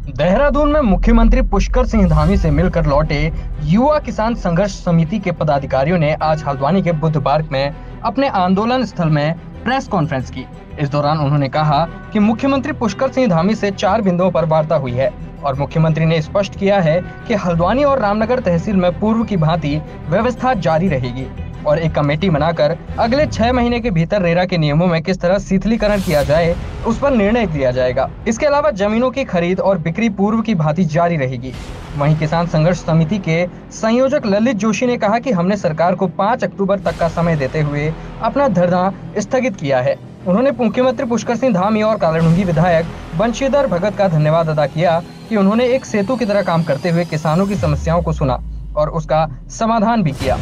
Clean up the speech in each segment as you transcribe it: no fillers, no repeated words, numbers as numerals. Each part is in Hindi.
देहरादून में मुख्यमंत्री पुष्कर सिंह धामी से मिलकर लौटे युवा किसान संघर्ष समिति के पदाधिकारियों ने आज हल्द्वानी के बुद्ध पार्क में अपने आंदोलन स्थल में प्रेस कॉन्फ्रेंस की। इस दौरान उन्होंने कहा कि मुख्यमंत्री पुष्कर सिंह धामी से 4 बिंदुओं पर वार्ता हुई है और मुख्यमंत्री ने स्पष्ट किया है कि हल्द्वानी और रामनगर तहसील में पूर्व की भांति व्यवस्था जारी रहेगी और एक कमेटी बनाकर अगले 6 महीने के भीतर रेरा के नियमों में किस तरह शिथिलीकरण किया जाए उस पर निर्णय लिया जाएगा। इसके अलावा जमीनों की खरीद और बिक्री पूर्व की भांति जारी रहेगी। वहीं किसान संघर्ष समिति के संयोजक ललित जोशी ने कहा कि हमने सरकार को 5 अक्टूबर तक का समय देते हुए अपना धरना स्थगित किया है। उन्होंने मुख्यमंत्री पुष्कर सिंह धामी और कालाढूंगी विधायक बंशीधर भगत का धन्यवाद अदा किया कि उन्होंने एक सेतु की तरह काम करते हुए किसानों की समस्याओं को सुना और उसका समाधान भी किया।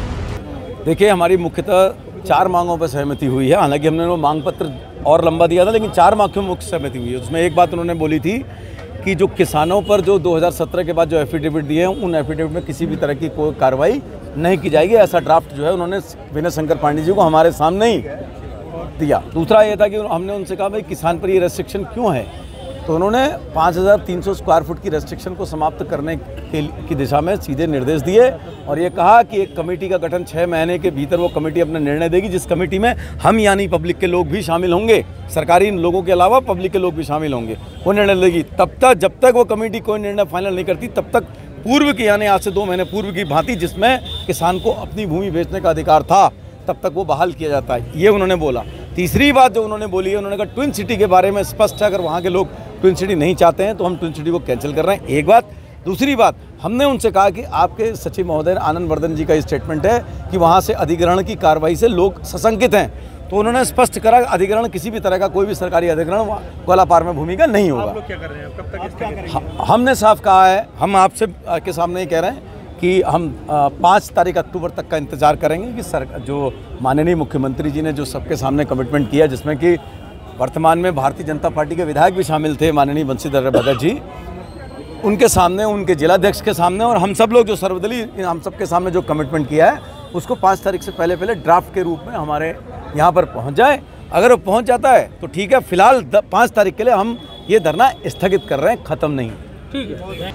देखिए, हमारी मुख्यतः 4 मांगों पर सहमति हुई है। हालांकि हमने वो मांग पत्र और लंबा दिया था, लेकिन 4 मांगों में मुख्य सहमति हुई है। उसमें एक बात उन्होंने बोली थी कि जो किसानों पर जो 2017 के बाद जो एफिडेविट दिए हैं, उन एफिडेविट में किसी भी तरह की कोई कार्रवाई नहीं की जाएगी। ऐसा ड्राफ्ट जो है उन्होंने विनय शंकर पांडे जी को हमारे सामने ही दिया। दूसरा ये था कि हमने उनसे कहा भाई किसान पर ये रेस्ट्रिक्शन क्यों है, तो उन्होंने 5300 स्क्वायर फुट की रेस्ट्रिक्शन को समाप्त करने की दिशा में सीधे निर्देश दिए और ये कहा कि एक कमेटी का गठन 6 महीने के भीतर वो कमेटी अपना निर्णय देगी, जिस कमेटी में हम यानी पब्लिक के लोग भी शामिल होंगे, सरकारी लोगों के अलावा पब्लिक के लोग भी शामिल होंगे। वो निर्णय लेगी। तब तक जब तक वो कमेटी कोई निर्णय फाइनल नहीं करती, तब तक पूर्व की यानी आज से 2 महीने पूर्व की भांति जिसमें किसान को अपनी भूमि बेचने का अधिकार था, तब तक वो बहाल किया जाता है। ये उन्होंने बोला। तीसरी बात जो उन्होंने बोली है, उन्होंने कहा ट्विन सिटी के बारे में स्पष्ट है, अगर वहाँ के लोग ट्विन सिटी नहीं चाहते हैं तो हम ट्विन सिटी को कैंसिल कर रहे हैं। एक बात। दूसरी बात, हमने उनसे कहा कि आपके सचिव महोदय आनंद वर्धन जी का स्टेटमेंट है कि वहाँ से अधिग्रहण की कार्रवाई से लोग सशंकित हैं, तो उन्होंने स्पष्ट करा अधिग्रहण किसी भी तरह का कोई भी सरकारी अधिग्रहण गोलापार में भूमि का नहीं होगा। आप लोग क्या कर रहे हैं? कब तक हमने साफ कहा है, हम आपसे के सामने ही कह रहे हैं कि हम 5 तारीख अक्टूबर तक का इंतजार करेंगे कि जो माननीय मुख्यमंत्री जी ने जो सबके सामने कमिटमेंट किया, जिसमें कि वर्तमान में भारतीय जनता पार्टी के विधायक भी शामिल थे, माननीय बंशीधर भगत जी, उनके सामने, उनके जिलाध्यक्ष के सामने और हम सब लोग जो सर्वदलीय हम सब के सामने जो कमिटमेंट किया है, उसको 5 तारीख से पहले ड्राफ्ट के रूप में हमारे यहाँ पर पहुँच जाए। अगर वो पहुँच जाता है तो ठीक है, फिलहाल 5 तारीख के लिए हम ये धरना स्थगित कर रहे हैं, ख़त्म नहीं। ठीक है।